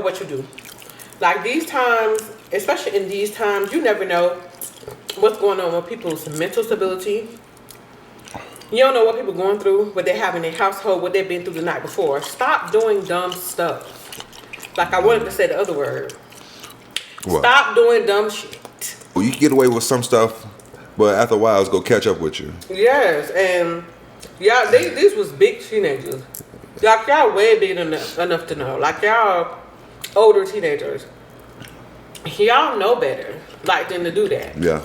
what you do. Like these times, especially in these times, you never know what's going on with people's mental stability. You don't know what people are going through, what they have in their household, what they've been through the night before. Stop doing dumb stuff. Like I wanted to say the other word. What? Stop doing dumb shit. Well, you can get away with some stuff, but after a while, it's gonna catch up with you. Yes, and y'all, these was big teenagers. Like y'all way big enough to know. Like y'all older teenagers. Y'all know better, like than to do that. Yeah.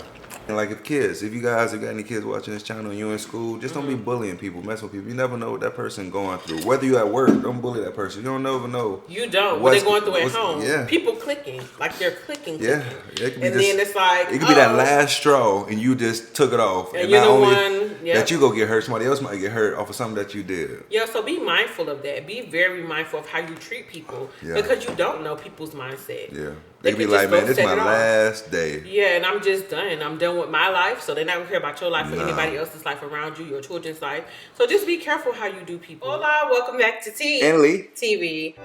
And like if you guys have got any kids watching this channel and you're in school, just don't be bullying people, mess with people. You never know what that person going through. Whether you at work, don't bully that person. You don't never know. You don't. What they're going through at home. Yeah. People clicking. Like they're clicking. Yeah. It could be and then it's like, it could be that last straw and you just took it off. And you're the one that you go get hurt, somebody else might get hurt off of something that you did. Yeah, so be mindful of that. Be very mindful of how you treat people. Yeah. Because you don't know people's mindset. Yeah. They be like, man, this is my last day. Yeah, and I'm just done. I'm done with my life, so they're not going to care about your life or anybody else's life around you, your children's life. So just be careful how you do people. Hola, welcome back to T&LEETV.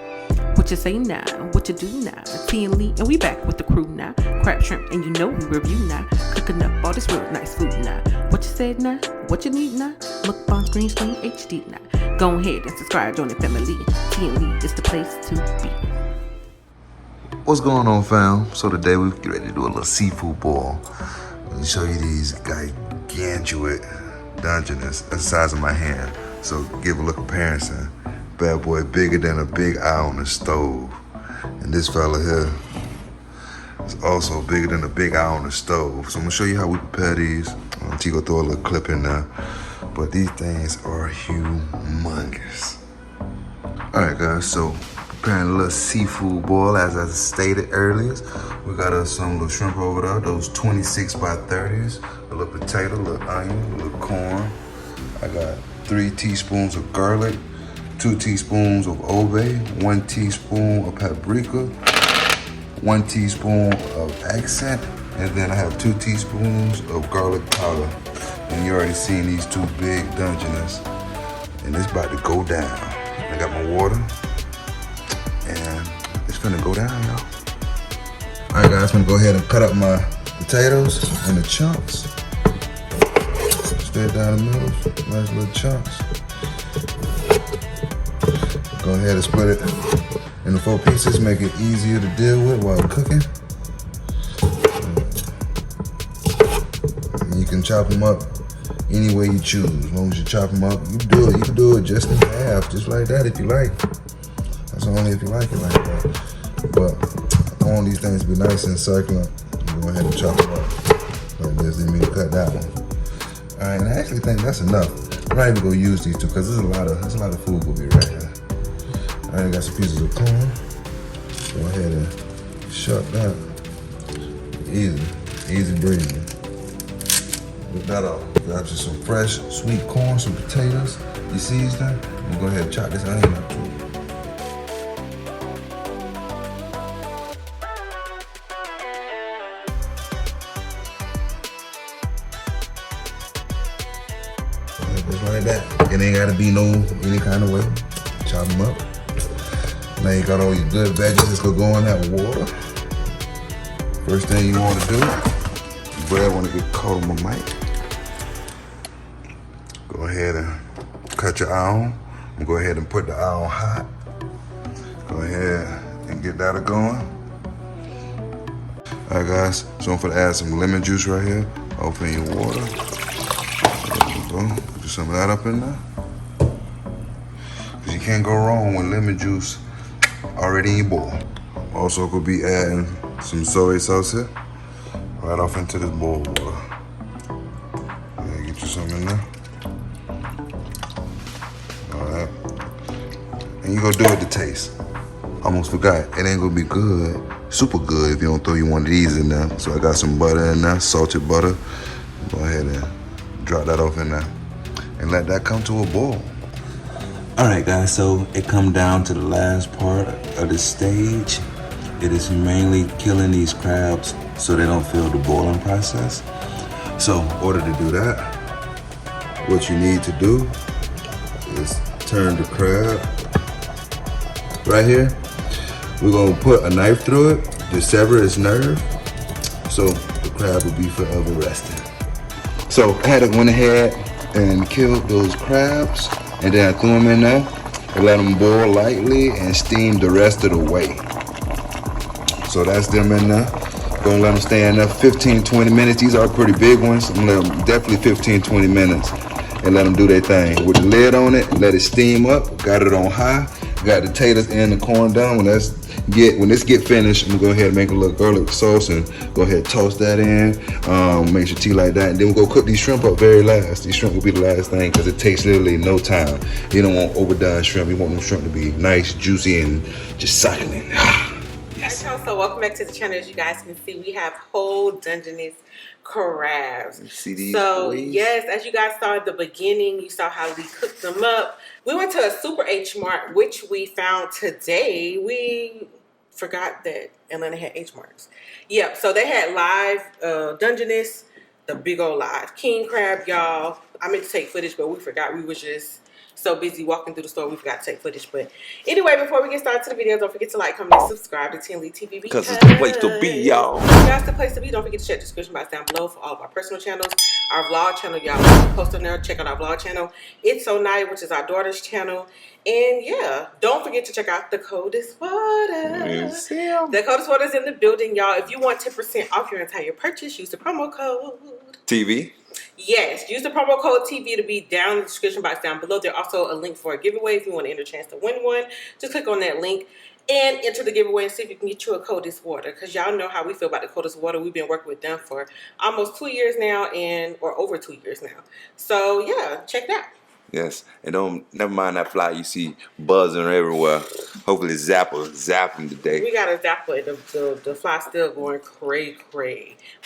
What you say now? What you do now? T&LEE, and we back with the crew now. Crab shrimp, and you know we review now. Cooking up all this real nice food now. What you said now? What you need now? Mukbang green screen HD now. Go ahead and subscribe, join the family. T&LEE is the place to be. What's going on, fam? So today we get ready to do a little seafood boil. Let me show you these gigantuate Dungeness. That's the size of my hand. So give a look comparison. Bad boy bigger than a big eye on the stove. And this fella here is also bigger than a big eye on the stove. So I'm gonna show you how we prepare these. T go throw a little clip in there. But these things are humongous. Alright guys, so preparing a little seafood boil as I stated earlier. We got us some little shrimp over there, those 26 by 30s, a little potato, a little onion, a little corn. I got 3 teaspoons of garlic, 2 teaspoons of Oldie, 1 teaspoon of paprika, 1 teaspoon of accent, and then I have 2 teaspoons of garlic powder. And you already seen these 2 big Dungeness, and it's about to go down. I got my water. And it's gonna go down, y'all. All right, guys, I'm gonna go ahead and cut up my potatoes into chunks. Straight down the middle, nice little chunks. Go ahead and split it into 4 pieces, make it easier to deal with while cooking. And you can chop them up any way you choose. As long as you chop them up, you can do it just in half, just like that if you like. That's only if you like it like that. But I want these things to be nice and circular. I'm go ahead and chop them up like this. Didn't mean to cut that one. All right, and I actually think that's enough. I'm not even gonna use these 2 because there's a lot of food gonna be right here. All right, I got some pieces of corn. Go ahead and shuck that. Easy breathing. Whip that off. Got you some fresh sweet corn, some potatoes. You season that? I'm gonna go ahead and chop this onion up too. Just like that. It ain't gotta be any kind of way. Chop them up. Now you got all your good veggies that's gonna go in that water. First thing you wanna do, your bread wanna get caught on my mic. Go ahead and cut your iron. I'm gonna go ahead and put the iron hot. Go ahead and get that going. All right guys, so I'm gonna add some lemon juice right here. Open your water. There we go. Put some of that up in there. Cause you can't go wrong with lemon juice already in your bowl. Also could be adding some soy sauce here. Right off into this bowl of water. Yeah, get you some in there. Alright. And you gonna do it to taste. Almost forgot, it ain't gonna be good, super good if you don't throw you one of these in there. So I got some butter in there, salted butter. Go ahead and drop that off in there and let that come to a boil. All right guys, so it come down to the last part of the stage. It is mainly killing these crabs so they don't feel the boiling process. So in order to do that, what you need to do is turn the crab right here We're gonna put a knife through it to sever its nerve, so the crab will be forever resting. So I had went ahead and killed those crabs, and then I threw them in there and let them boil lightly and steam the rest of the way. So that's them in there. Gonna let them stay in there 15-20 minutes. These are pretty big ones. I'm gonna let them definitely 15-20 minutes and let them do their thing. With the lid on it, let it steam up. Got it on high. Got the potatoes and the corn done. When this get finished, I'm gonna go ahead and make a little garlic sauce and go ahead and toast that in. Make sure tea like that, and then we'll go cook these shrimp up very last. These shrimp will be the last thing because it takes literally no time. You don't want overdone shrimp. You want them shrimp to be nice, juicy, and just succulent. Yes. Alright, y'all, so welcome back to the channel. As you guys can see, we have whole Dungeness crabs. See these boys? Yes, as you guys saw at the beginning, you saw how we cooked them up. We went to a Super H Mart, which we found today. We forgot that Atlanta had H Marts. Yep, so they had live Dungeness, the big old live king crab, y'all. I meant to take footage, but we forgot. We was just so busy walking through the store, we forgot to take footage. But anyway, before we get started to the video, don't forget to like, comment, and subscribe to T&LEETv because it's the place to be, y'all. That's the place to be. Don't forget to check the description box down below for all of our personal channels. Our vlog channel, y'all, post on there. Check out our vlog channel. ITZSONYIAH, which is our daughter's channel. And yeah, don't forget to check out the coldest water. The coldest water is in the building, y'all. If you want 10% off your entire purchase, use the promo code TV. Yes, use the promo code TV to be down in the description box down below. There's also a link for a giveaway if you want to enter a chance to win one. Just click on that link and enter the giveaway and see if you can get you a coldest water. Because y'all know how we feel about the coldest water. We've been working with them for almost 2 years now, or over 2 years now. So yeah, check that. Yes, and never mind that fly you see buzzing everywhere. Hopefully zapping today. We got a zapper. The fly still going cray.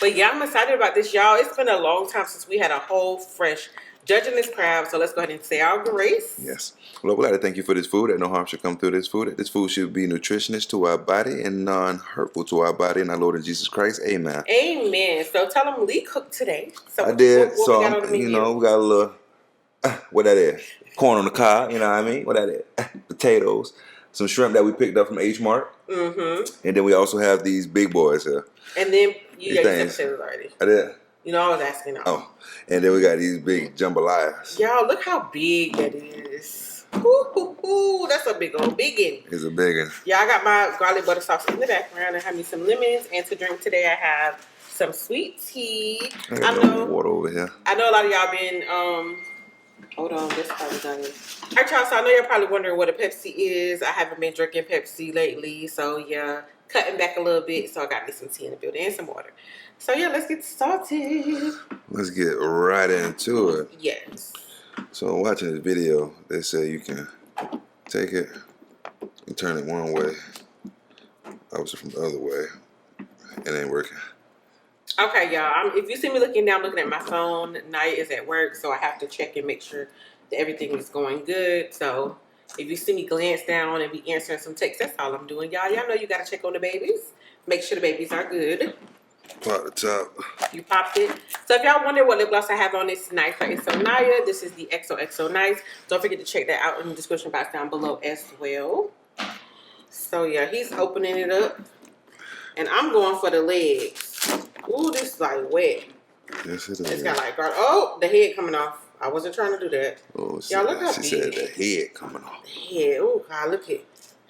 But yeah, I'm excited about this, y'all. It's been a long time since we had a whole fresh Dungeness crab. So let's go ahead and say our grace. Yes. Well, we'd like to thank you for this food. That no harm should come through this food. That this food should be nutritious to our body and non-hurtful to our body. And our Lord and Jesus Christ. Amen. Amen. So tell them Lee cooked today. So I did. What so we got on the menu? we got a little. What that is? Corn on the cob, you know what I mean? What that is? Potatoes. Some shrimp that we picked up from H Mart. Mm-hmm. And then we also have these big boys here. And then you got your potatoes already. I did. You know, I was asking. Oh. And then we got these big jambalayas. Y'all, look how big that is. Ooh, that's a big old biggin. It's a big one. Yeah, I got my garlic butter sauce in the background. I have me some lemons. And to drink today, I have some sweet tea. I know water over here. I know a lot of y'all been hold on, this probably done. Alright, y'all, so I know you're probably wondering what a Pepsi is. I haven't been drinking Pepsi lately, so yeah, cutting back a little bit. So I got me some tea in the building and some water. So yeah, let's get started. Let's get right into it. Yes. So watching this video, they say you can take it and turn it one way, obviously from the other way. It ain't working. Okay, y'all. If you see me looking down, looking at my phone, Nyiah is at work, so I have to check and make sure that everything is going good. So if you see me glance down and be answering some texts, that's all I'm doing, y'all. Y'all know you gotta check on the babies. Make sure the babies are good. Pop the top. You popped it. So if y'all wonder what lip gloss I have on, it's nice by ITZSONYIAH. This is the XOXO Nice. Don't forget to check that out in the description box down below as well. So yeah, he's opening it up. And I'm going for the legs. Ooh, this is like wet. Yes, it is. It's got like garlic. Oh, the head coming off. I wasn't trying to do that. Oh, y'all look how she big. said the head coming off. The head. Oh, God, look at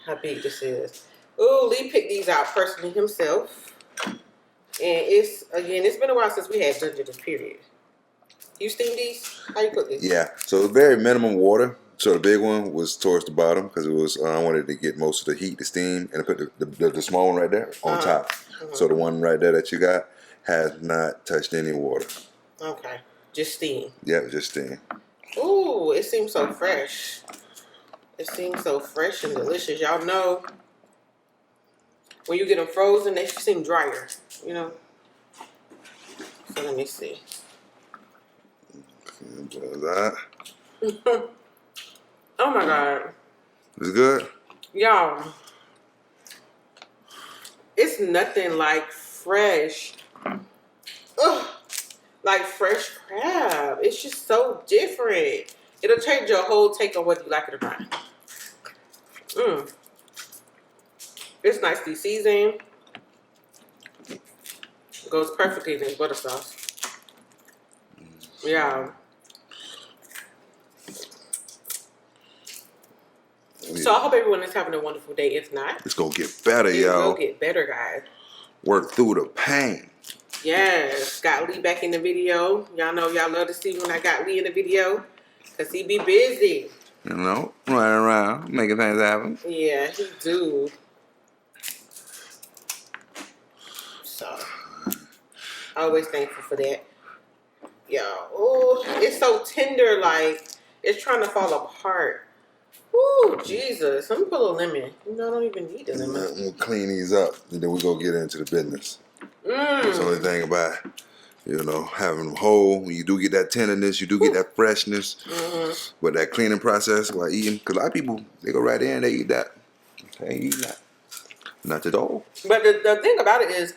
how big this is. Ooh, Lee picked these out personally himself. And it's been a while since we had Dungeness, period. You steam these? How you cook these? Yeah, so it's very minimum water. So the big one was towards the bottom because it was I wanted to get most of the heat, the steam, and I put the small one right there on top. So the one right there that you got has not touched any water. Okay, just steam. Yeah, just steam. Ooh, it seems so fresh. It seems so fresh and delicious. Y'all know when you get them frozen, they seem drier, you know? So let me see. Okay, that. Oh my God. It's good? Y'all, it's nothing like fresh. Ugh, like fresh crab. It's just so different. It'll change your whole take on whether you like it or not. It's nicely seasoned. Goes perfectly in butter sauce. Yeah. So I hope everyone is having a wonderful day. If not, It's gonna get better, it y'all. will get better, guys. Work through the pain. Yes, got Lee back in the video. Y'all know y'all love to see when I got Lee in the video, cause he be busy. You know, running around, making things happen. Yeah, he do. So, always thankful for that. Yeah. Oh, it's so tender, like it's trying to fall apart. Ooh, Jesus. Let me put a lemon. You know, I don't even need a lemon. We'll clean these up, and then we go get into the business. That's the only thing about, you know, having them whole. When you do get that tenderness, you do get that freshness. But that cleaning process while eating, because a lot of people, they go right in, they eat that. They eat that. Not at all. But the thing about it is,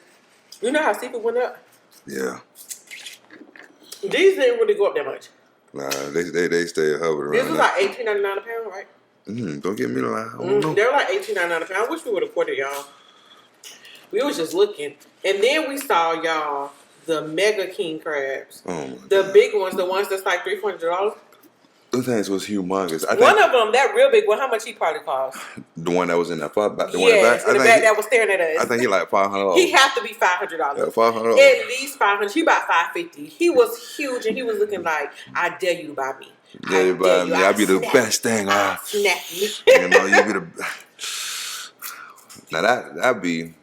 you know how seafood went up? Yeah. These didn't really go up that much. Nah, they stay hovering This around was that. like $18.99 a pound, right? Don't get me a lie. I don't know. They were like $18.99 a pound. I wish we would have quoted y'all. We was just looking. And then we saw, y'all, the mega king crabs. Oh my The God. big ones, the ones that's like $300. Those things was humongous. I One think of them, that real big one, how much he probably cost? the one that was in that far back, the Yes, one in in the the back back. that was staring at us. I think he like $500. He have to be $500. Yeah, $500. At least $500. He about $550. He was huge and he was looking like, I dare you to buy me. Yeah, you buy me. I'll be the best thing. Snap me. You know, you be the. Now that'd be.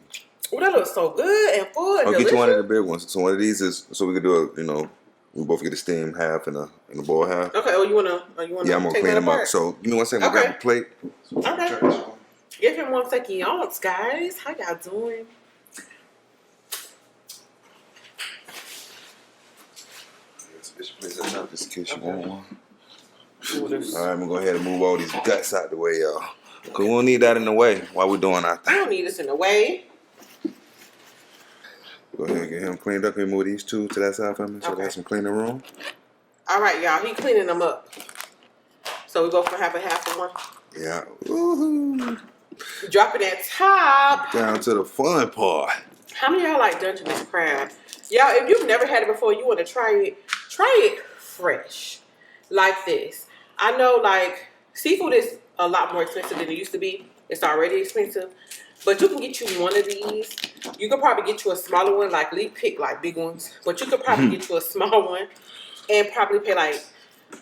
Oh, that looks so good and full and I'll delicious. get you one of the big ones. So one of these is so we could do a, you know, we both get the steam half and the boil half. Okay, you wanna Yeah, I'm gonna take clean that them up. apart? So give me 1 second. I'll Okay. grab a plate. Okay. Give him 1 second, guys. How y'all doing? Just in case you want one. Ooh, this- All right, I'm gonna go ahead and move all these guts out the way, y'all. Cause we don't need that in the way while we're doing our I thing. don't need this in the way. Go ahead and get him cleaned up and move these two to that side for me. So Okay. I got some cleaning room. All right, y'all. He cleaning them up. So we both gonna have a half of one. Yeah. Woohoo. Dropping that top. Down to the fun part. How many of y'all like Dungeness crab? Y'all, if you've never had it before, you want to try it fresh, like this. I know, like, seafood is a lot more expensive than it used to be. It's already expensive. But you can get you one of these. You could probably get you a smaller one. Like, Lee picked, like, big ones. But you could probably get you a small one and probably pay, like,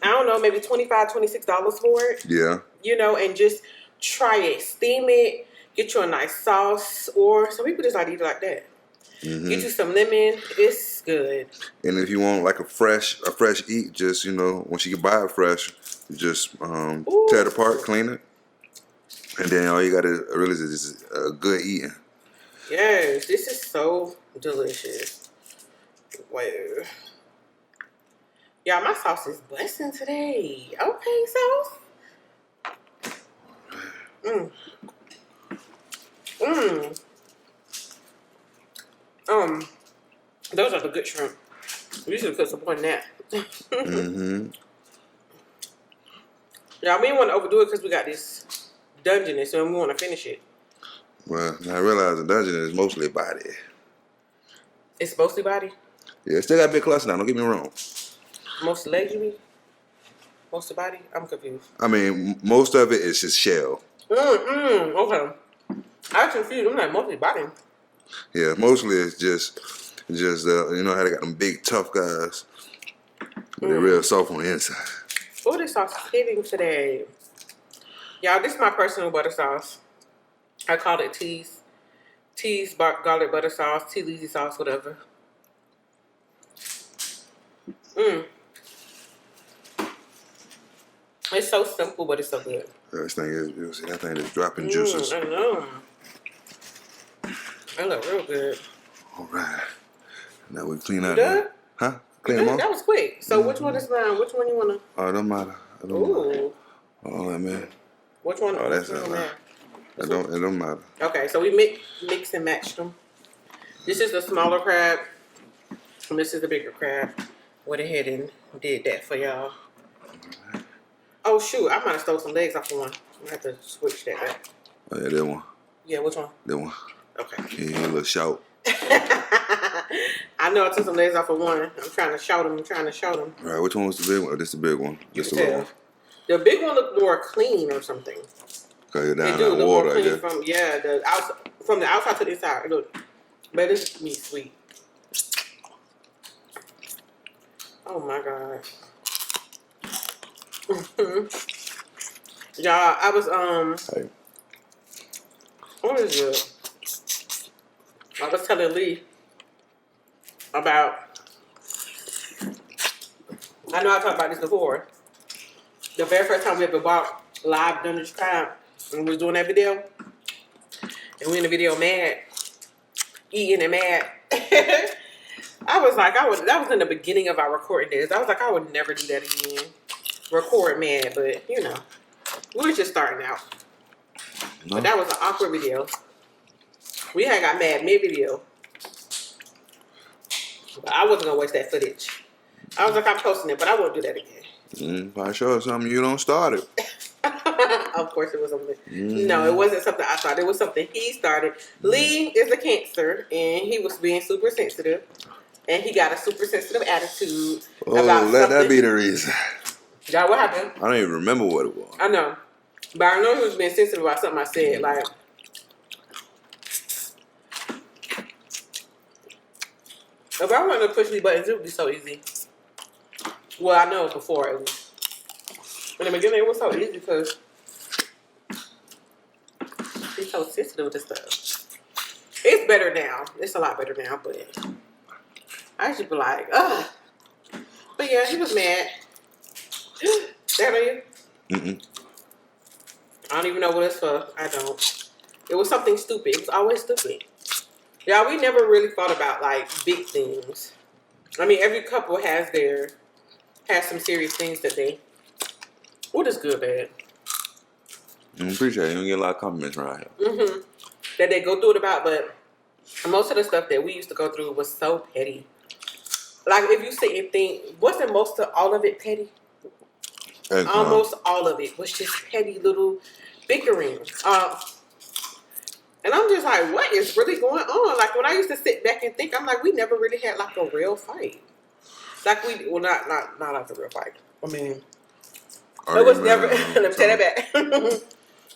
I don't know, maybe $25, $26 for it. Yeah. You know, and just try it. Steam it. Get you a nice sauce. Or some people just like to eat it like that. Get you some lemon. It's good. And if you want like a fresh eat, just, you know, once you can buy it fresh, just tear it apart, clean it, and then all you gotta realize is good eating. Yes, this is so delicious. Wow. Y'all, my sauce is busting today. Okay, sauce. Those are the good shrimp. We should put some more in that. Y'all, we didn't want to overdo it because we got this Dungeness and we want to finish it. Well, I realize the dungeon is mostly body. It's mostly body? Yeah, it still got a big cluster now, don't get me wrong. Most legs, you mean? Most of the body? I'm confused. I mean, most of it is just shell. Okay. I was confused. I'm like, mostly body. Yeah, mostly it's just you know how they got them big tough guys. They're real soft on the inside. Oh, this sauce is hitting today. Y'all, this is my personal butter sauce. I call it T's. T's garlic butter sauce, T&LEEV sauce, whatever. It's so simple, but it's so good. This thing is, you see, that thing is dropping juices. I know. It look real good. All right. Now we clean out. done? Huh? Clean them That off? was quick. So which one is mine? Which one you wanna? Oh, it don't matter. It don't matter. Ooh. Hold on, man. Which one? Oh, that's which one not now? right. It don't matter. Okay, so we mix and match them. This is the smaller crab, and this is the bigger crab. Went ahead and did that for y'all. Oh shoot, I might have stole some legs off of one. I have to switch that back. Oh, yeah, that one. Yeah, which one? That one. Okay. Yeah, a little shout. I know I took some legs off of one. I'm trying to shout them. All right, which one was the big one? Oh, this the big one. You This can the little tell. one. The big one looked more clean or something. Cause you're down They do that look water, more I clean guess. from the outside to the inside. Look, but this meat sweet. Oh my god. Y'all, I was Hey. what is it? I was telling Lee about. I know I talked about this before. The very first time we ever bought live Dungeness crab, and we was doing that video, and we in the video mad, eating and mad. I was like, that was in the beginning of our recording days. I was like, I would never do that again. Record mad, but you know, we were just starting out. No. But that was an awkward video. We had got mad mid-video. But I wasn't gonna waste that footage. I was like, I'm posting it, but I won't do that again. If I show something you don't start it. Of course it was something. No, it wasn't something I started. It was something he started. Lee is a Cancer, and he was being super sensitive. And he got a super sensitive attitude about let something. that be the reason. Y'all, what happened? I don't even remember what it was. I know. But I know he was being sensitive about something I said. Like, if I wanted to push these buttons, it would be so easy. Well, I know before at least. In the beginning, it was so easy because he's so sensitive with this stuff. It's better now. It's a lot better now, but I should be like, ugh. But yeah, he was mad. That are you? I don't even know what it's for. I don't. It was something stupid. It was always stupid. Yeah, we never really thought about like big things. I mean, every couple has some serious things that they. What is good, bad? I appreciate it. You get a lot of compliments around here. That they go through it about, but most of the stuff that we used to go through was so petty. Like if you sit and think, wasn't most of all of it petty? Almost all of it was just petty little bickering. And I'm just like, what is really going on? Like when I used to sit back and think, I'm like, we never really had like a real fight. Like not like a real fight. I mean, it was never. Let me take that back.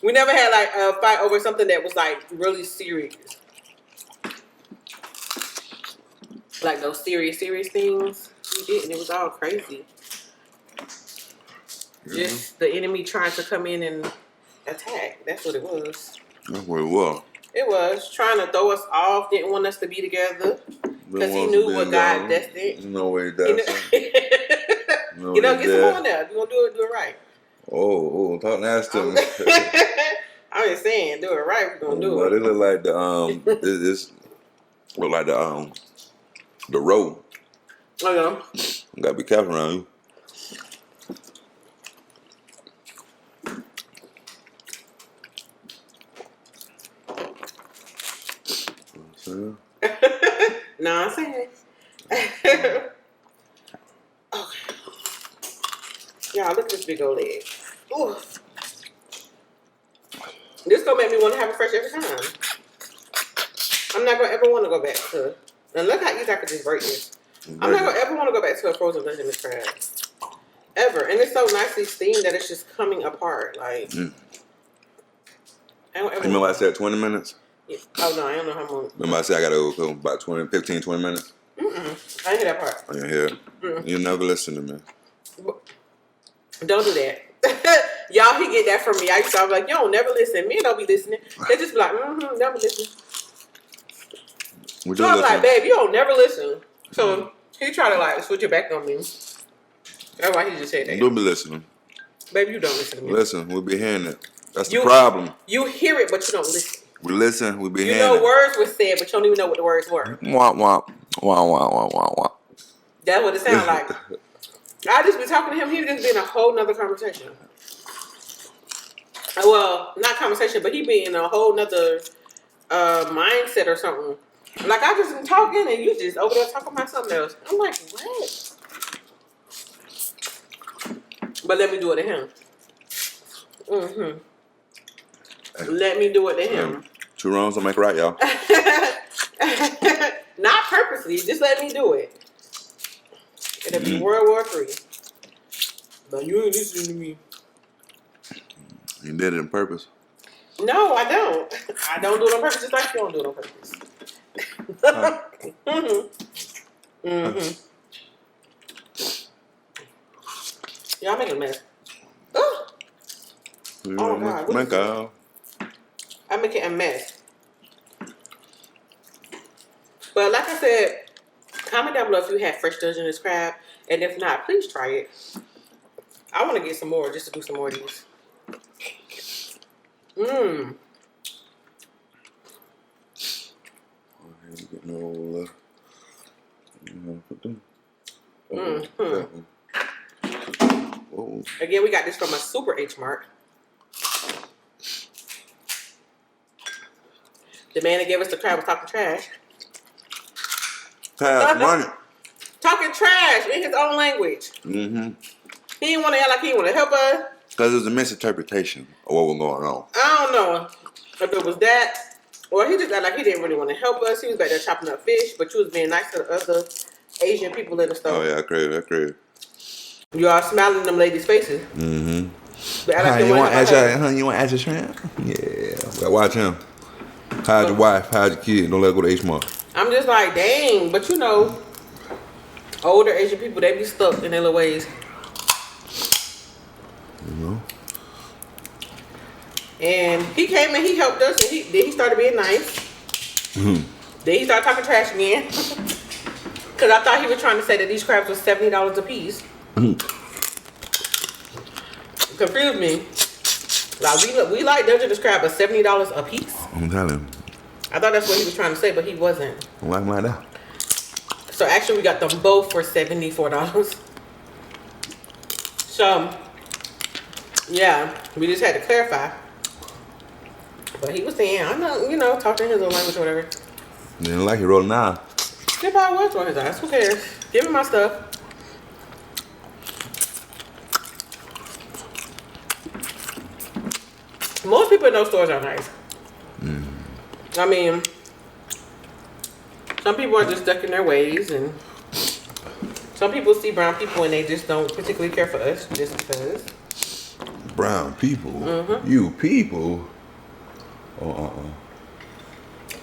We never had like a fight over something that was like really serious. Like those serious things we did, and it was all crazy. Just the enemy trying to come in and attack. That's what it was. That's what it was. It was trying to throw us off. Didn't want us to be together because he knew what God destined. No way, that's You know, get some more there. You gonna do it right. Oh, talk nasty to me. I'm just saying, do it right. We're gonna do But it. it look like this look like the road. Oh yeah. You gotta be careful around you. No, I'm saying. Okay. Y'all, look at this big old leg. Ooh. This gonna make me want to have it fresh every time. I'm not gonna ever want to go back to. And look how easy I could just break this. I'm not gonna ever want to go back to a frozen Dungeness crab. Ever. And it's so nicely steamed that it's just coming apart. Like. I don't ever. Remember I said 20 minutes? Yeah. Oh no, I don't know how long. Remember I said I gotta go about 15, 20 minutes? I didn't hear that part. On your head. You never listen to me. Don't do that. Y'all, he get that from me. I used to be like, you don't never listen. Men don't be listening. They just be like, never listen. So I'm like, babe, you don't never listen. So he tried to like switch it back on me. That's why he just said that. Don't be listening. Babe, you don't listen to me. Listen, we'll be hearing it. That's the problem. You hear it, but you don't listen. We listen, we be hearing it. hearing You know words were said, but you don't even know what the words were. Wah, wah, wah, wah, wah, wah, wah. That's what it sounds like. I just be talking to him. He would just be in a whole nother conversation. Well, not conversation, but he be in a whole nother mindset or something. Like I just been talking and you just over there talking about something else. I'm like, what? But let me do it to him. Let me do it to him. Two wrongs don't make a right, y'all. Not purposely, just let me do it. It'll be World War III. But you ain't listening to me. You did it on purpose. No, I don't. I don't do it on purpose, just like you don't do it on purpose. Y'all making a mess. Oh God, what is this? I'm making a mess. But like I said, comment down below if you had fresh Dungeness crab, and if not, please try it. I want to get some more just to do some more of these. Mmm. Again, we got this from a Super H Mart. The man that gave us the crab was talking trash. Pass money. Talking trash in his own language. Mm-hmm. He didn't want to act like he didn't want to help us. Because it was a misinterpretation of what was going on. I don't know if it was that, or he just acted like he didn't really want to help us. He was back there chopping up fish, but you was being nice to the other Asian people in the store. Oh yeah, that's crazy. You all smiling in them ladies' faces. Mm-hmm. Honey, you want to add your shrimp? Yeah. But watch him. Hide your wife, hide your kid. Don't let her go to H-Mart. I'm just like, dang. But you know, older Asian people, they be stuck in their little ways. You know? And he came and he helped us, and he started being nice. Mm-hmm. Then he started talking trash again. Because I thought he was trying to say that these crabs were $70 a piece. Mm-hmm. Confused me. Like we like Dungeness crab, but $70 a piece. I'm telling you. I thought that's what he was trying to say, but he wasn't. I'm like that. So actually, we got them both for $74. So yeah, we just had to clarify. But he was saying, I'm not, you know, talking his own language or whatever. Didn't like it rolling out. He probably was on his ass. Who cares? Give him my stuff. Most people in those stores are nice. I mean, some people are just stuck in their ways, and some people see brown people and they just don't particularly care for us just because. Brown people? You people? And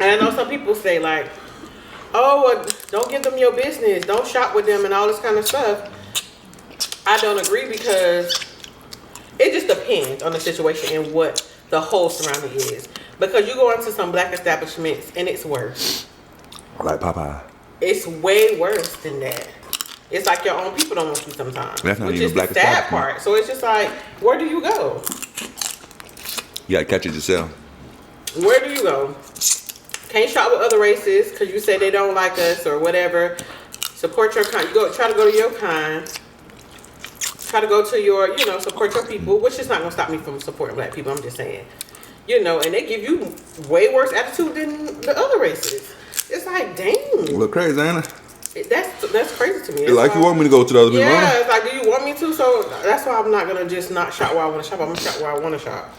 I know some people say like, oh, well, don't give them your business, don't shop with them and all this kind of stuff. I don't agree because it just depends on the situation and what the whole surrounding is. Because you go into some black establishments and it's worse. Like Popeye. It's way worse than that. It's like your own people don't want you sometimes. That's not which even is black the sad establishment. part. So it's just like, where do you go? You gotta catch it yourself. Where do you go? Can't shop with other races because you say they don't like us or whatever. Support your kind. Try to go to your kind. Try to go to your, you know, support your people, which is not going to stop me from supporting black people. I'm just saying. You know, and they give you way worse attitude than the other races. It's like, dang. Look crazy, ain't it? That's crazy to me. It's like you want me to go to the other people, yeah, huh? it's like, do you want me to? So that's why I'm not going to just not shop where I want to shop. I'm going to shop where I want to shop.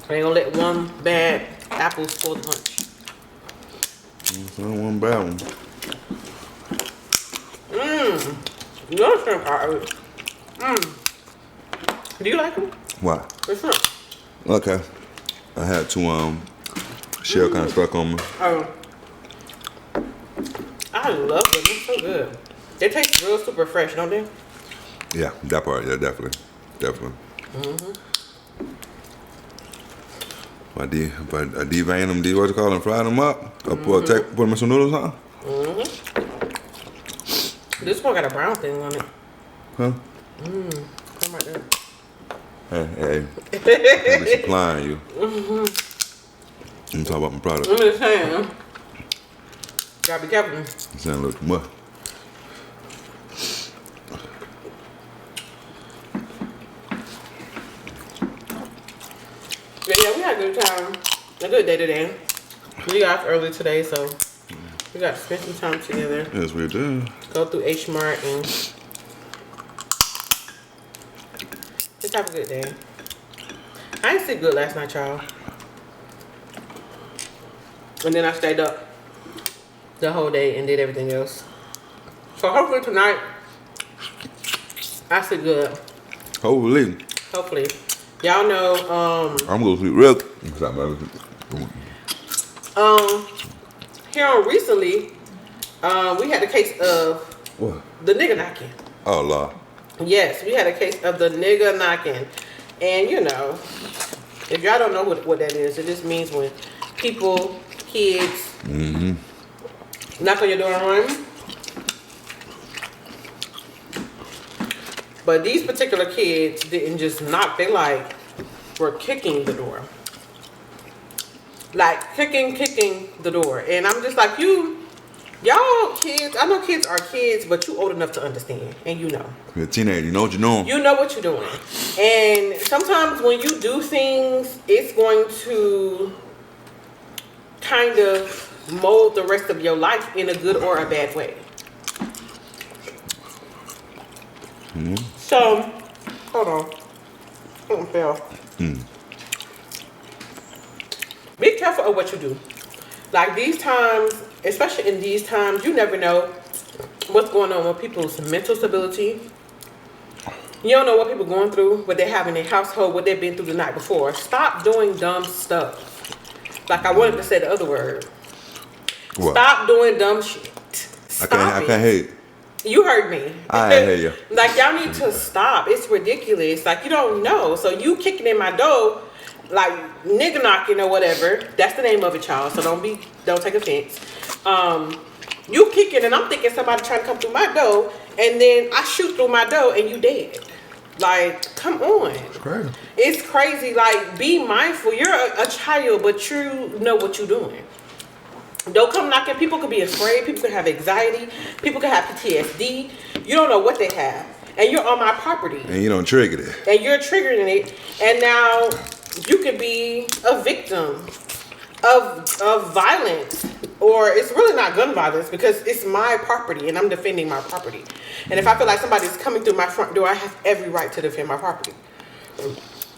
I ain't going to let one bad apple spoil the lunch. One bad one. Your shrimp are. Do you like them? Why? The shrimp. Okay. I had two shell kind of stuck on me. Oh. I love them. They're so good. They taste real super fresh, don't they? Yeah, that part. Yeah, definitely. I deveined them, what you call them, fried them up. I put them in some noodles, huh? This one got a brown thing on it. Huh? Come right there. Hey. I'm supplying you. I'm talking about my product. I'm just saying. Gotta be careful. I'm saying a little too much. But yeah, we had a good time. A good day today. We got off early today, so we got to spend some time together. Yes, we do. Go through H Mart and just have a good day. I didn't sleep good last night, y'all. And then I stayed up the whole day and did everything else. So hopefully tonight, I sleep good. Hopefully. Hopefully. Y'all know, I'm gonna sleep real. here on recently, we had a case of What? the nigga knocking. Oh, Lord. Yes, we had a case of the nigga knocking. And you know, if y'all don't know what that is, it just means when people, kids, knock on your door and run. But these particular kids didn't just knock, they like were kicking the door. Like kicking the door. And I'm just like, y'all kids, I know kids are kids, but you old enough to understand. And you know. You're a teenager, you know what you're doing. You know what you're doing. And sometimes when you do things, it's going to kind of mold the rest of your life in a good or a bad way. So, hold on. Something fell. Be careful of what you do. Like these times, especially in these times, you never know what's going on with people's mental stability. You don't know what people are going through, what they have in their household, what they've been through the night before. Stop doing dumb stuff. Like I wanted to say the other word. What? Stop doing dumb shit. Stop I can't hear you. You heard me. I hear you. Like y'all need to stop. It's ridiculous. Like you don't know. So you kicking in my door, like nigga knocking or whatever. That's the name of it, y'all. So don't take offense. You kicking and I'm thinking somebody trying to come through my door, and then I shoot through my door and you dead. Like, come on. It's crazy. It's crazy. Like, be mindful. You're a child, but you know what you're doing. Don't come knocking. People could be afraid. People could have anxiety. People could have PTSD. You don't know what they have. And you're on my property. And you don't trigger it. And you're triggering it. And now you could be a victim of violence. Or it's really not gun violence because it's my property and I'm defending my property. And if I feel like somebody's coming through my front door, I have every right to defend my property.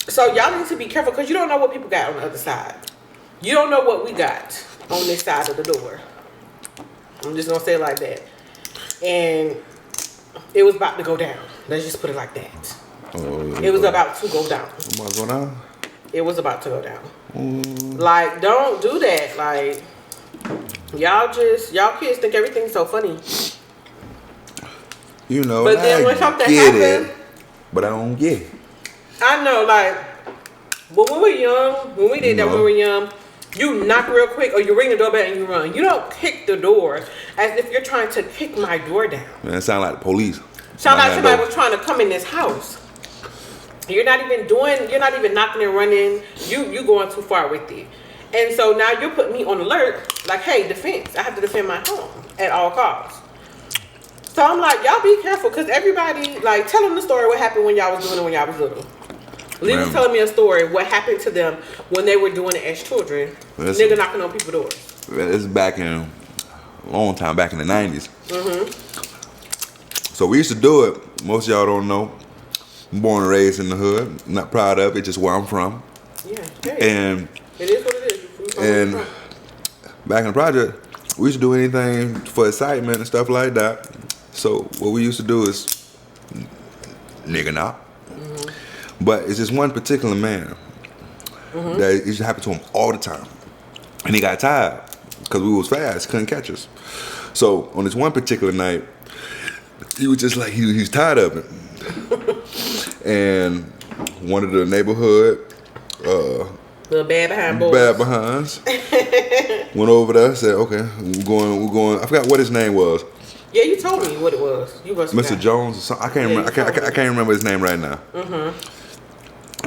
So y'all need to be careful because you don't know what people got on the other side. You don't know what we got on this side of the door. I'm just gonna say it like that. And it was about to go down. Let's just put it like that. It was about to go down. What's going on? It was about to go down. Like, don't do that. Like, y'all kids think everything's so funny. You know, but then when something happens, but I don't get it. I know, like, but when we were young, you knock real quick or you ring the doorbell and you run. You don't kick the door as if you're trying to kick my door down. Man, it sound like the police. Sound like somebody was trying to come in this house. You're not even knocking and running. You going too far with it. And so now you're putting me on alert, like, hey, defense. I have to defend my home at all costs. So I'm like, y'all be careful, because everybody, like, tell them the story what happened when y'all was doing it when y'all was little. Lee was telling me a story, what happened to them when they were doing it as children. Nigga knocking on people's doors. This is back in a long time, back in the 90s. So we used to do it. Most of y'all don't know. I'm born and raised in the hood. Not proud of it, just where I'm from. Yeah, hey. And it is what it is. And back in the project, we used to do anything for excitement and stuff like that. So what we used to do is nigga knock. But it's just one particular man that it used to happen to him all the time. And he got tired because we was fast, couldn't catch us. So on this one particular night, he was just like, he was tired of it. And one of the neighborhood, the bad behind boys. Bad behinds. Went over there, said, okay, we're going. I forgot what his name was. Yeah, you told me what it was. You must Mr. Jones or something. I can't remember. I can't remember his name right now.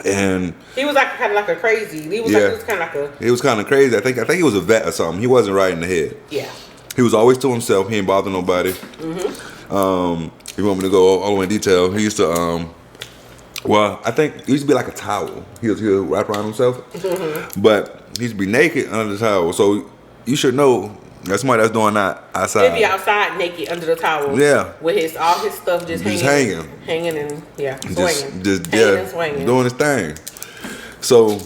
And he was like kind of like a crazy. He was kind of like a. He was kind of crazy. I think he was a vet or something. He wasn't right in the head. Yeah. He was always to himself. He ain't bother nobody. If you want me to go all the way in detail, he used to well, I think it used to be like a towel. He would wrap around himself. But he used to be naked under the towel. So you should know that's somebody that's doing that outside. He'd be outside naked under the towel. Yeah. With all his stuff just hanging. Hanging and swinging. Just hanging and swinging. doing his thing. So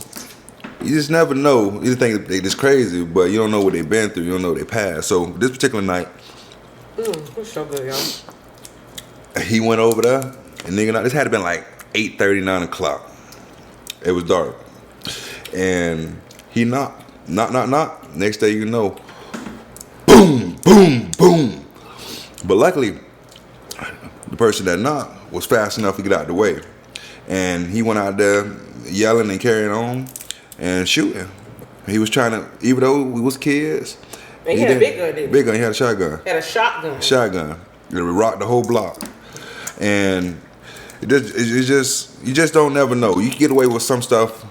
you just never know. You think they just crazy, but you don't know what they've been through. You don't know what they passed. So this particular night, It's so good, y'all. he went over there, and nigga, this had to been like 8:30, 9 o'clock. It was dark, and he knocked. Next day, you know, boom, boom, boom. But luckily, the person that knocked was fast enough to get out the way, and he went out there yelling and carrying on and shooting. He was trying to, even though we was kids. And he had a big gun, didn't he? Big gun. He had a shotgun. Had a shotgun. Shotgun. It rocked the whole block, and you just don't never know. You can get away with some stuff,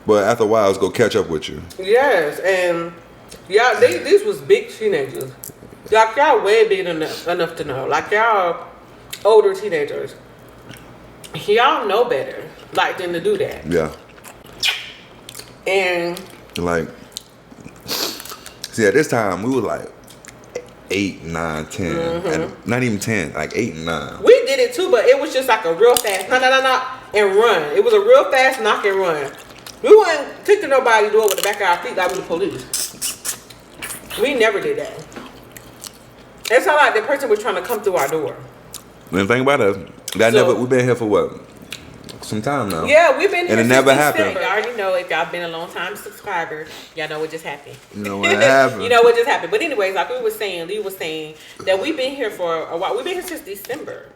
but after a while, it's gonna catch up with you. Yes, and y'all, these was big teenagers. Like y'all way big enough to know. Like y'all older teenagers. Y'all know better, like than to do that. Yeah. And like, see, at this time we were like 8, 9, 10, and not even 10, like 8 and 9. We did it too, but it was just like a real fast knock and run. It was a real fast knock and run. We wouldn't take to nobody's door with the back of our feet like we the police. We never did that. It's not like the person was trying to come through our door. And think about it, we've been here for what? Some time now. Yeah, we've been here. And it never happened. Y'all already know, if y'all been a long time subscriber, y'all know what just happened. You know what happened. You know what just happened. But anyways, like we were saying, Lee was saying that we've been here for a while. We've been here since December.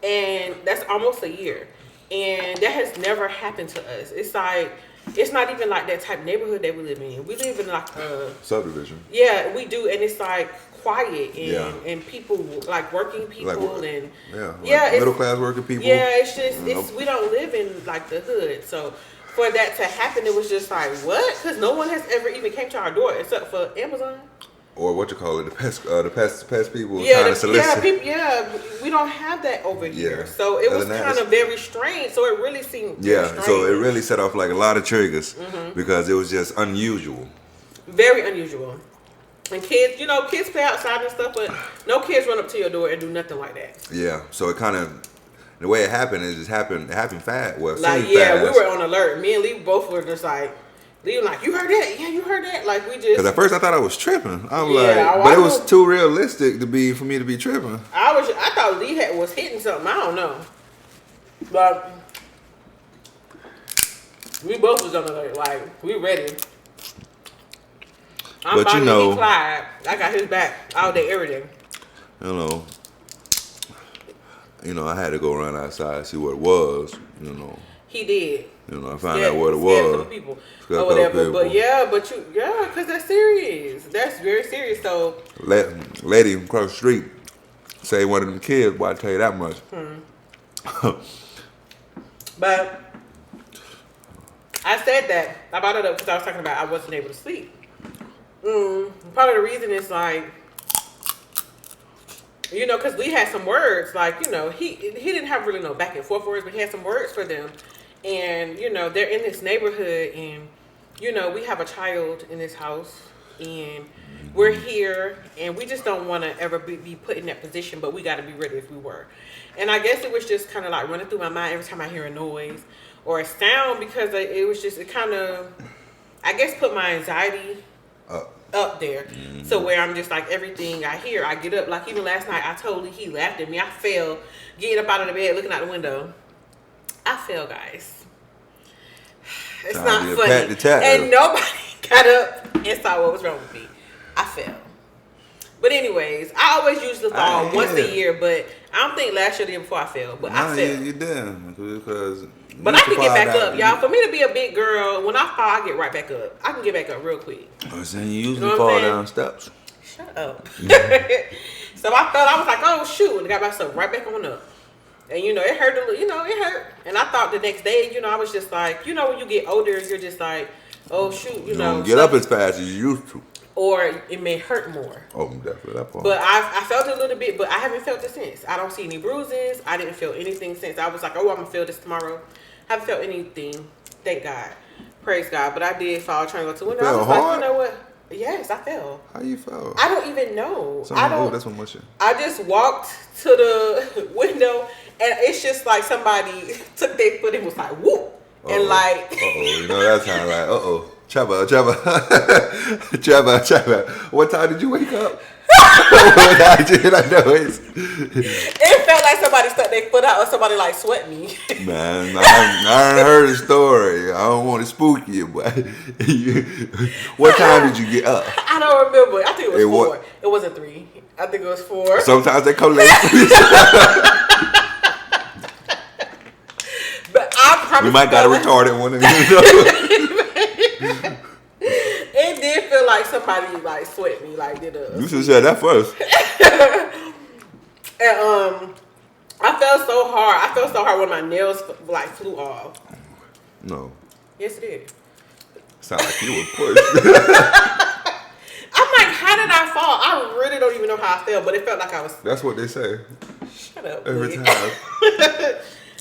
And that's almost a year. And that has never happened to us. It's like, it's not even like that type of neighborhood that we live in. We live in like a subdivision. Yeah, we do. And it's like quiet and people like working people and middle class working people. Yeah, it's just we don't live in like the hood. So for that to happen, it was just like what? Because no one has ever even came to our door except for Amazon. Or what you call it, the pest people trying to solicit. We don't have that over here. So it was kind of very strange. So it really seemed strange. So it really set off like a lot of triggers because it was just unusual. Very unusual. And kids, kids play outside and stuff, but no kids run up to your door and do nothing like that. Yeah. So it kind of, the way it happened, it happened fast. Well, like, yeah, we were on alert. Me and Lee both were just like, Lee was like, you heard that? Yeah, you heard that? Like, we just... Because at first I thought I was tripping. I was but it was too realistic for me to be tripping. I thought Lee was hitting something. I don't know. But we both was on alert. Like, we ready. I'm about to be Clyde. I got his back all day, every day. I had to go around outside and see what it was, He did. I found out what it was. People or whatever. But because that's serious. That's very serious. So, lady across the street say one of them kids. Well, I tell you that much. But I said that. I brought it up because I was talking about I wasn't able to sleep. Part of the reason is like, because Lee had some words, like, he didn't have really no back and forth words, but he had some words for them. And, they're in this neighborhood and, we have a child in this house and we're here and we just don't want to ever be put in that position, but we got to be ready if we were. And I guess it was just kind of like running through my mind every time I hear a noise or a sound because it kind of, I guess, put my anxiety up there. So where I'm just like, everything I hear, I get up. Like even last night, I told Lee, he laughed at me. I fell getting up out of the bed, looking out the window. I fell, guys. It's not funny. And nobody got up and saw what was wrong with me. I fell. But anyways, I always usually fall once a year, but I don't think last year or the year before I fell. But I fell. You did. Because but I can get back up, y'all. For me to be a big girl, when I fall, I get right back up. I can get back up real quick. I was saying you usually fall down steps. Shut up. So I fell. I was like, oh, shoot. And I got myself right back on up. And, it hurt a little, it hurt. And I thought the next day, I was just like, when you get older, you're just like, oh, shoot, You don't get up as fast as you used to. Or it may hurt more. Oh, definitely that part. But I felt it a little bit, but I haven't felt it since. I don't see any bruises. I didn't feel anything since. I was like, oh, I'm going to feel this tomorrow. Haven't felt anything. Thank God. Praise God. But I did fall trying to go to the window. I was like, you know what? Yes, I fell. How you fell? I don't even know. That's one more shit. I just walked to the window, and it's just like somebody took their foot and was like, whoop. And like, you know that time like, Trevor. What time did you wake up? It felt like somebody stuck their foot out or somebody like sweat me. Man, I heard the story. I don't want to spook you, but what time did you get up? I don't remember. I think it was 4. What? It wasn't 3. I think it was 4. Sometimes they come late. But I promise We might got a retarded one. It did feel like somebody like sweat me, like did a. You should have said that first. And I felt so hard when my nails like flew off. No. Yes, it did. Sound like you were pushed. I'm like, how did I fall? I really don't even know how I fell, but it felt like I was. That's what they say. Shut up. Every please. time.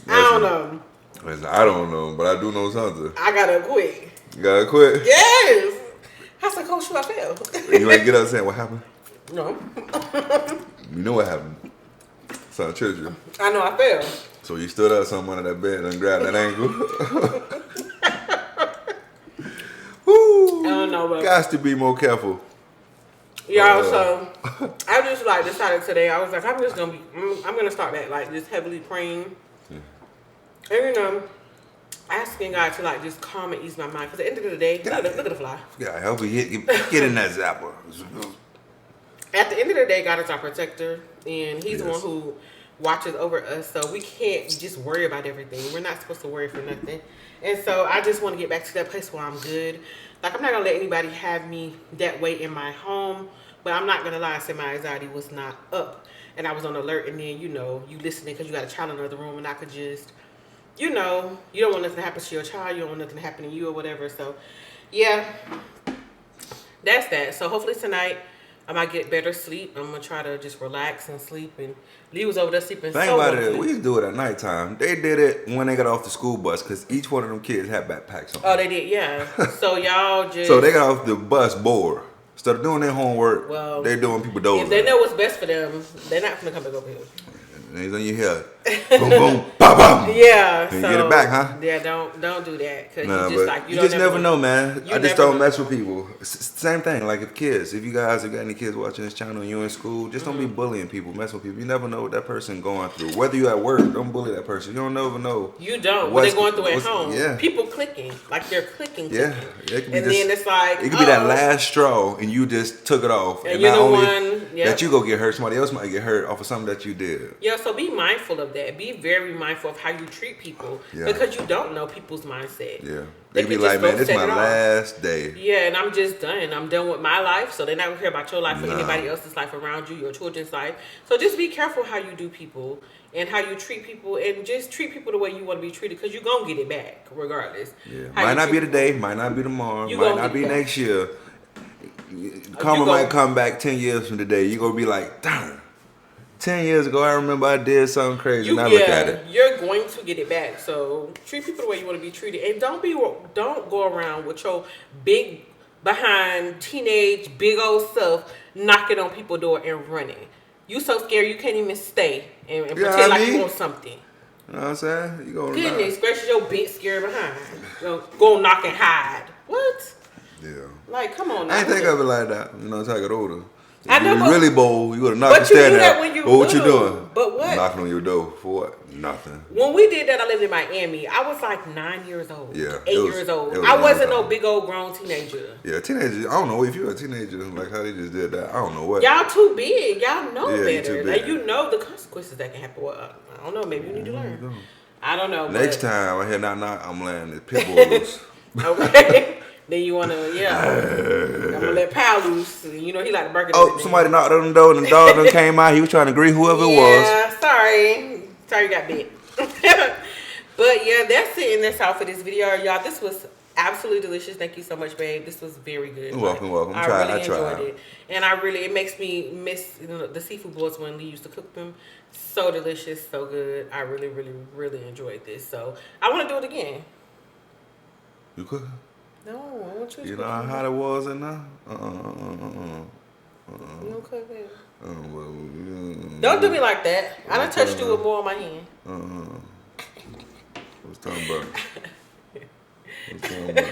I don't know. Listen, I don't know, but I do know something. I gotta quit. You gotta quit? Yes. I said, Coach, I fell. You ain't get up saying what happened? No. You know what happened. Something tripped you. I know I fell. So you stood up something under that bed and grabbed that ankle. Woo. I don't know, but Got to be more careful. y'all, so I just like decided today, I was like, I'm gonna start back like just heavily praying. And asking God to like just calm and ease my mind. Because at the end of the day, look at the fly. Yeah, help me get in that zapper. At the end of the day, God is our protector, and He's the one who watches over us. So we can't just worry about everything. We're not supposed to worry for nothing. And so I just want to get back to that place where I'm good. Like, I'm not gonna let anybody have me that way in my home. But I'm not gonna lie and say my anxiety was not up, and I was on alert. And then you listening because you got a child in another room, and I could just. You don't want nothing to happen to your child. You don't want nothing to happen to you or whatever. So, yeah, that's that. So, hopefully tonight I might get better sleep. I'm going to try to just relax and sleep. And Lee was over there sleeping Think so about well. it. We used to do it at nighttime. They did it when they got off the school bus because each one of them kids had backpacks on. Oh, they did? Yeah. So, y'all just... So, they got off the bus bored. Instead of doing their homework, they're doing people dozing. If they know what's best for them, they're not going to come back over here. And he's on your head. Boom, boom, bam, bam. Yeah. And so, get it back, huh? Yeah, don't do that. Because you just never know, man. I just don't mess with people. Same thing, like if kids, if you guys have got any kids watching this channel and you're in school, just don't be bullying people, mess with people. You never know what that person going through. Whether you're at work, don't bully that person. You don't never know. You don't. What they're going through at home. Yeah. People clicking. Like they're clicking. Yeah. It could be and then it's like. It could be that last straw and you just took it off. And you're the one. That you go get hurt, somebody else might get hurt off of something that you did. Yeah, so be mindful of that. Be very mindful of how you treat people because you don't know people's mindset. Yeah. They could be like, man, this is my last day. Yeah, and I'm just done. I'm done with my life, so they're not going to care about your life or anybody else's life around you, your children's life. So just be careful how you do people and how you treat people, and just treat people the way you want to be treated because you're going to get it back regardless. Yeah. Might not be today, might not be tomorrow, might not be next year. Karma might come back 10 years from today. You're going to be like, darn. 10 years ago, I remember I did something crazy and I look at it. You're going to get it back. So treat people the way you want to be treated. And don't go around with your big behind teenage big old self knocking on people's door and running. You so scared you can't even stay and pretend like you want something. You know what I'm saying? You gonna goodness gracious, your big scared behind. Go knock and hide. What? Yeah. Like, come on now. I ain't think of it like that. You know, as I got older. I know, you really bold. You would have knocked and stand there. What you doing? But what? Knocking on your door for what? Nothing. When we did that, I lived in Miami. I was like 9 years old. Yeah. 8 years old. I wasn't no big old grown teenager. Yeah, teenager. I don't know if you're a teenager, like how they just did that. I don't know what. Y'all too big. Y'all know better. Big. Like, you know the consequences that can happen. Well, I don't know. Maybe you need to learn. I don't know. Next time I hear knock, I'm laying the pit bull loose. Okay. Then you want to, I'm going to let Pal loose. You know, he like to burger. Oh, somebody knocked on the door and the dog done came out. He was trying to greet whoever it was. Yeah, sorry. Sorry you got bit. But yeah, that's it. And that's all for this video. Y'all, this was absolutely delicious. Thank you so much, babe. This was very good. You're welcome. I really enjoyed it. And it makes me miss the seafood boils when Lee used to cook them. So delicious, so good. I really, really, really enjoyed this. So I want to do it again. You cook? No, I want you to You know how hot it was in there? You don't cook it. Don't do me like that. I done touched you with more on my hand. What's talking about? What's going on?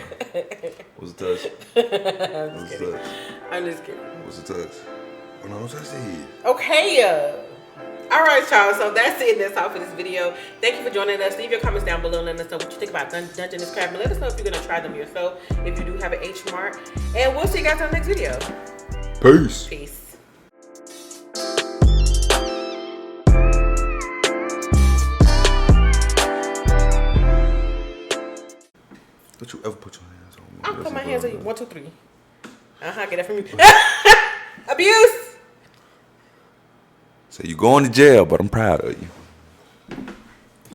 What's the touch? What's the touch? I'm just kidding. What's the touch? Oh, no, don't touch the head. Okay. All right, y'all. So that's it. That's all for this video. Thank you for joining us. Leave your comments down below. Let us know what you think about Dungeness crab. And let us know if you're going to try them yourself. If you do have an H mark. And we'll see you guys on the next video. Peace. Peace. Don't you ever put your hands on me. I'll put my hands on you. 1, 2, 3. Get that from you. Abuse. So you going to jail, but I'm proud of you.